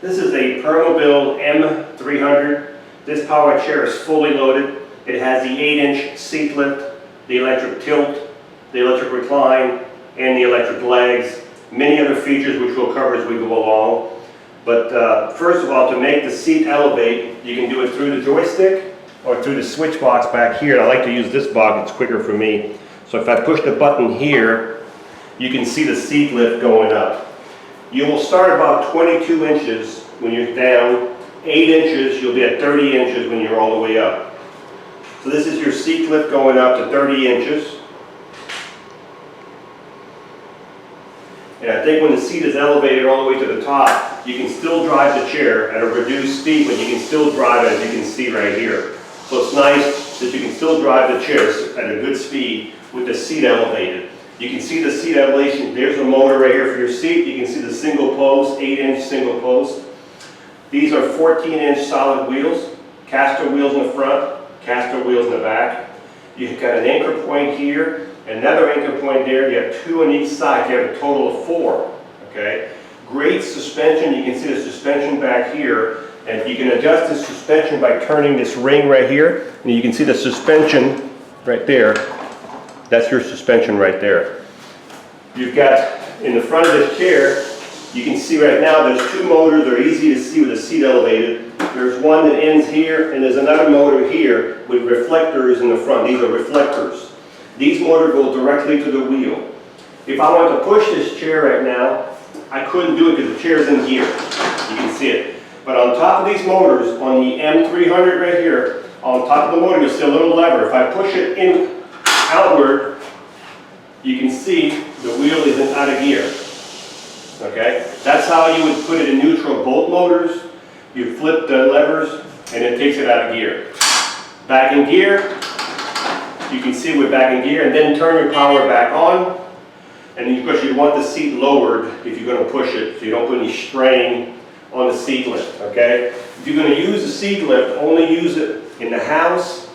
This is a Permobil M300. This power chair is fully loaded. It has the 8-inch seat lift, the electric tilt, the electric recline, and the electric legs. Many other features which we'll cover as we go along. But first of all, to make the seat elevate, you can do it through the joystick or through the switch box back here. I like to use this box, it's quicker for me. So if I push the button here, you can see the seat lift going up. You will start about 22 inches when you're down, 8 inches, you'll be at 30 inches when you're all the way up. So this is your seat lift going up to 30 inches. And I think when the seat is elevated all the way to the top, you can still drive the chair at a reduced speed, but you can still drive it, as you can see right here. So it's nice that you can still drive the chair at a good speed with the seat elevated. You can see the seat elevation. There's a motor right here for your seat. You can see the single post, 8-inch single post. These are 14-inch solid wheels, caster wheels in the front, caster wheels in the back. You've got an anchor point here, another anchor point there. You have 2 on each side. You have a total of 4. Okay. Great suspension. You can see the suspension back here, and you can adjust the suspension by turning this ring right here, and you can see the suspension right there. That's your suspension right there. You've got, in the front of this chair, you can see right now there's 2 motors. They're easy to see with the seat elevated. There's one that ends here, and there's another motor here with reflectors in the front. These are reflectors. These motors go directly to the wheel. If I want to push this chair right now, I couldn't do it because the chair's in gear. You can see it. But on top of these motors, on the M300 right here, on top of the motor, you'll see a little lever. If I push it in outward, you can see the wheel isn't out of gear. Okay? That's how you would put it in neutral. Both motors, you flip the levers and it takes it out of gear. Back in gear, you can see we're back in gear, and then turn your power back on. And of course you want the seat lowered if you're going to push it, so you don't put any strain on the seat lift. Okay? If you're going to use the seat lift, only use it in the house.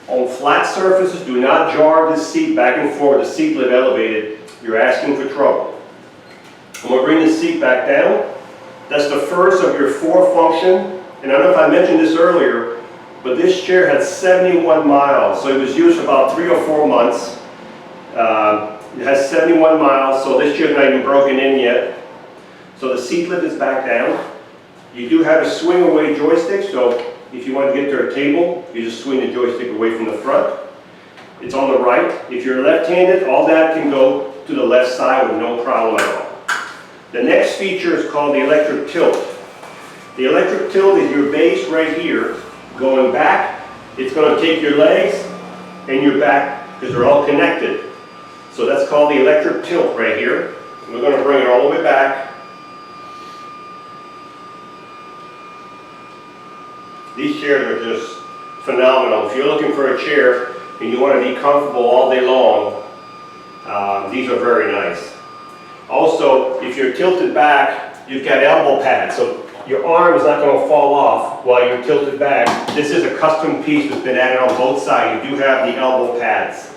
On flat surfaces, do not jar the seat back and forth, the seat lift elevated. You're asking for trouble. I'm going to bring the seat back down. That's the first of your 4 function. And I don't know if I mentioned this earlier, but this chair had 71 miles. So it was used for about 3 or 4 months. It has 71 miles, so this chair's not even broken in yet. So the seat lift is back down. You do have a swing away joystick, so if you want to get to a table, you just swing the joystick away from the front. It's on the right. If you're left-handed, all that can go to the left side with no problem at all. The next feature is called the electric tilt. The electric tilt is your base right here. Going back, it's going to take your legs and your back because they're all connected. So that's called the electric tilt right here. We're going to bring it all the way back. These chairs are just phenomenal. If you're looking for a chair and you want to be comfortable all day long, these are very nice. Also, if you're tilted back, you've got elbow pads, so your arm is not going to fall off while you're tilted back. This is a custom piece that's been added on both sides. You do have the elbow pads.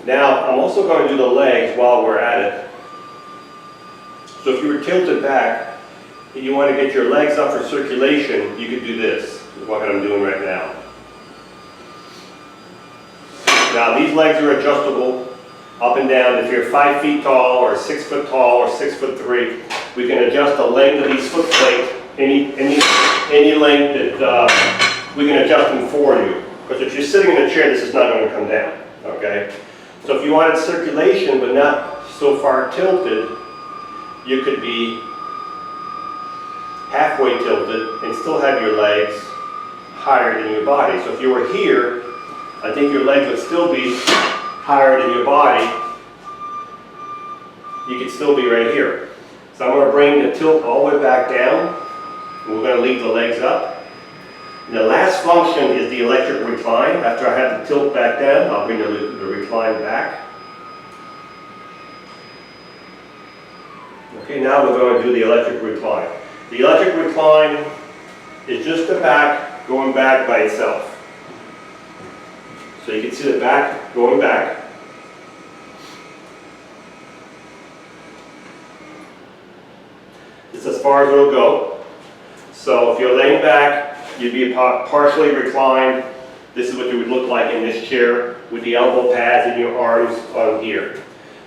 Now, I'm also going to do the legs while we're at it. So if you were tilted back and you want to get your legs up for circulation, you could do this. What I'm doing right now. Now these legs are adjustable up and down. If you're 5 feet tall or 6 foot tall or 6'3", we can adjust the length of these foot plates any length that we can adjust them for you. Because if you're sitting in a chair, this is not going to come down. Okay. So if you wanted circulation but not so far tilted, you could be halfway tilted and still have your legs higher than your body. So if you were here, I think your legs would still be higher than your body. You could still be right here. So I'm going to bring the tilt all the way back down. And we're going to leave the legs up. And the last function is the electric recline. After I have the tilt back down, I'll bring the recline back. Okay, now we're going to do the electric recline. The electric recline is just the back going back by itself. So you can see the back going back. It's as far as it'll go. So if you're laying back, you'd be partially reclined. This is what you would look like in this chair with the elbow pads and your arms on here.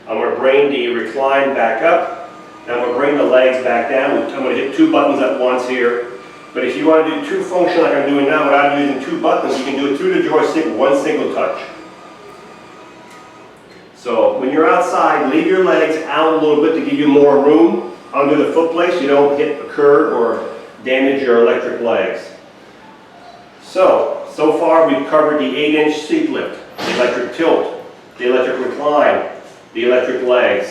I'm going to bring the recline back up. Now I'm going to bring the legs back down. I'm going to hit 2 buttons at once here. But if you want to do 2 function like I'm doing now without using 2 buttons, you can do it through the joystick with 1 single touch. So when you're outside, leave your legs out a little bit to give you more room under the foot plate so you don't hit a curb or damage your electric legs. So far we've covered the 8-inch seat lift, the electric tilt, the electric recline, the electric legs.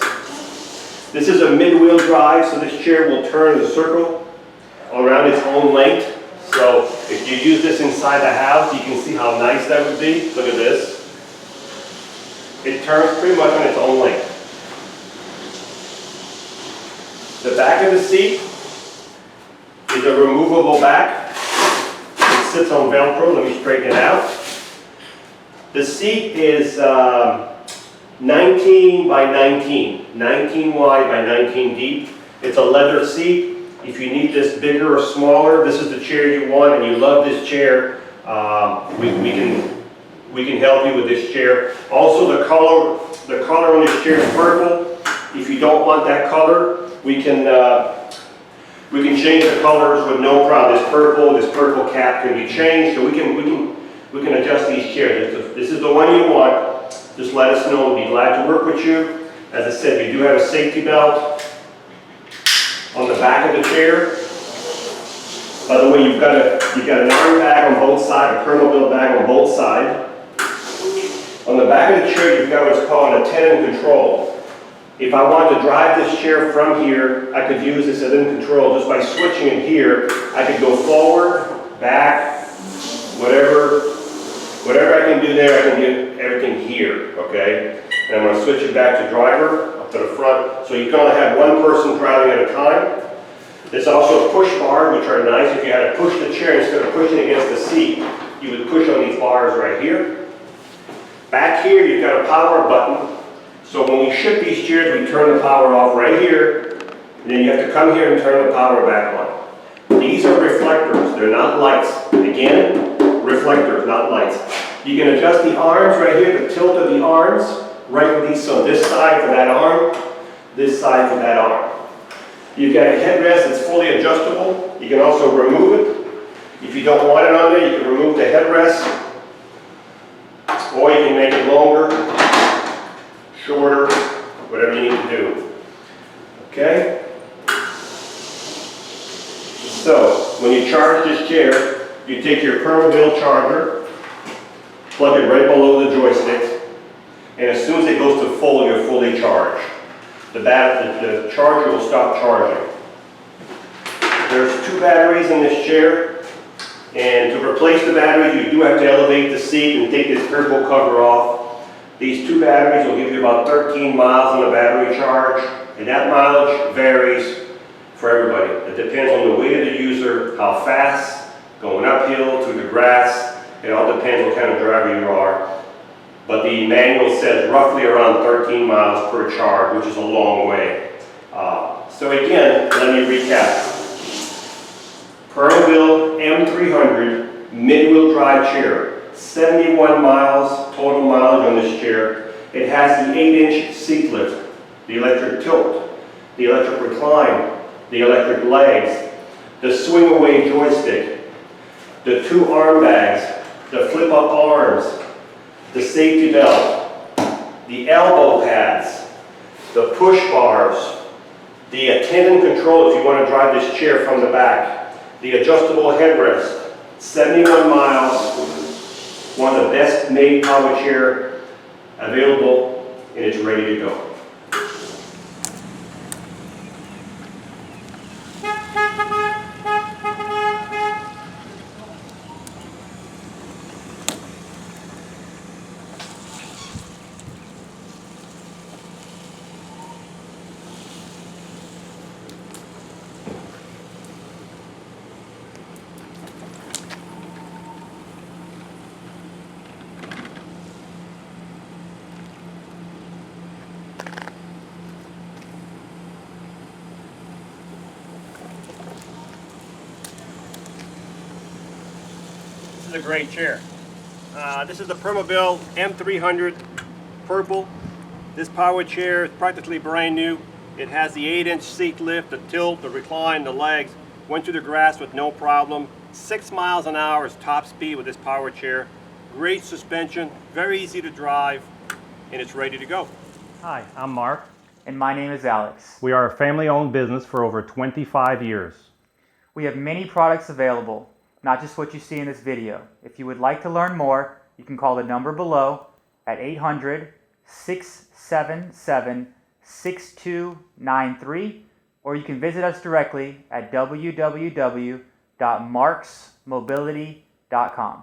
This is a mid-wheel drive, so this chair will turn in a circle around its own length. So if you use this inside the house, you can see how nice that would be. Look at this. It turns pretty much on its own length. The back of the seat is a removable back. It sits on Velcro. Let me straighten it out. The seat is 19 by 19, 19 wide by 19 deep. It's a leather seat. If you need this bigger or smaller, this is the chair you want and you love this chair, we can help you with this chair. Also the color on this chair is purple. If you don't want that color, we can change the colors with no problem. This purple cap can be changed, so we can adjust these chairs. If this is the one you want, just let us know. We'll be glad to work with you. As I said, we do have a safety belt on the back of the chair. By the way, you've got an arm bag on both sides, a Permobil bag on both sides. On the back of the chair, you've got what's called a attendant control. If I want to drive this chair from here, I could use this attendant control just by switching it here. I could go forward, back, whatever I can do there, I can do everything here, okay? And I'm going to switch it back to driver, up to the front. So you can only have one person driving at a time. There's also push bars, which are nice. If you had to push the chair instead of pushing against the seat, you would push on these bars right here. Back here, you've got a power button. So when we ship these chairs, we turn the power off right here. And then you have to come here and turn the power back on. These are reflectors. They're not lights. Again, reflectors, not lights. You can adjust the arms right here, the tilt of the arms, right with these. So this side for that arm, this side for that arm. You've got a headrest that's fully adjustable. You can also remove it. If you don't want it on there, you can remove the headrest. Or you can make it longer, shorter, whatever you need to do. Okay? So, when you charge this chair, you take your Permobil charger, plug it right below the joystick, and as soon as it goes to full, you're fully charged. The charger will stop charging. There's 2 batteries in this chair. And to replace the batteries, you do have to elevate the seat and take this purple cover off. These 2 batteries will give you about 13 miles on the battery charge, and that mileage varies for everybody. It depends on the weight of the user, how fast, going uphill, through the grass. It all depends what kind of driver you are. But the manual says roughly around 13 miles per charge, which is a long way. So again, let me recap. Permobil M300 mid-wheel drive chair, 71 miles total mileage on this chair. It has the 8-inch seat lift, the electric tilt, the electric recline, the electric legs, the swing away joystick, the 2 arm bags, the flip up arms, the safety belt, the elbow pads, the push bars, the attendant control if you want to drive this chair from the back, the adjustable headrest, 71 miles, one of the best made power chair available, and it's ready to go. is a great chair. This is the Permobil M300 purple. This power chair is practically brand new. It has the 8-inch seat lift, the tilt, the recline, the legs. Went through the grass with no problem. 6 miles an hour is top speed with this power chair. Great suspension, very easy to drive, and it's ready to go. Hi, I'm Mark. And my name is Alex. We are a family-owned business for over 25 years. We have many products available, not just what you see in this video. If you would like to learn more, you can call the number below at 800-677-6293, or you can visit us directly at www.marksmobility.com.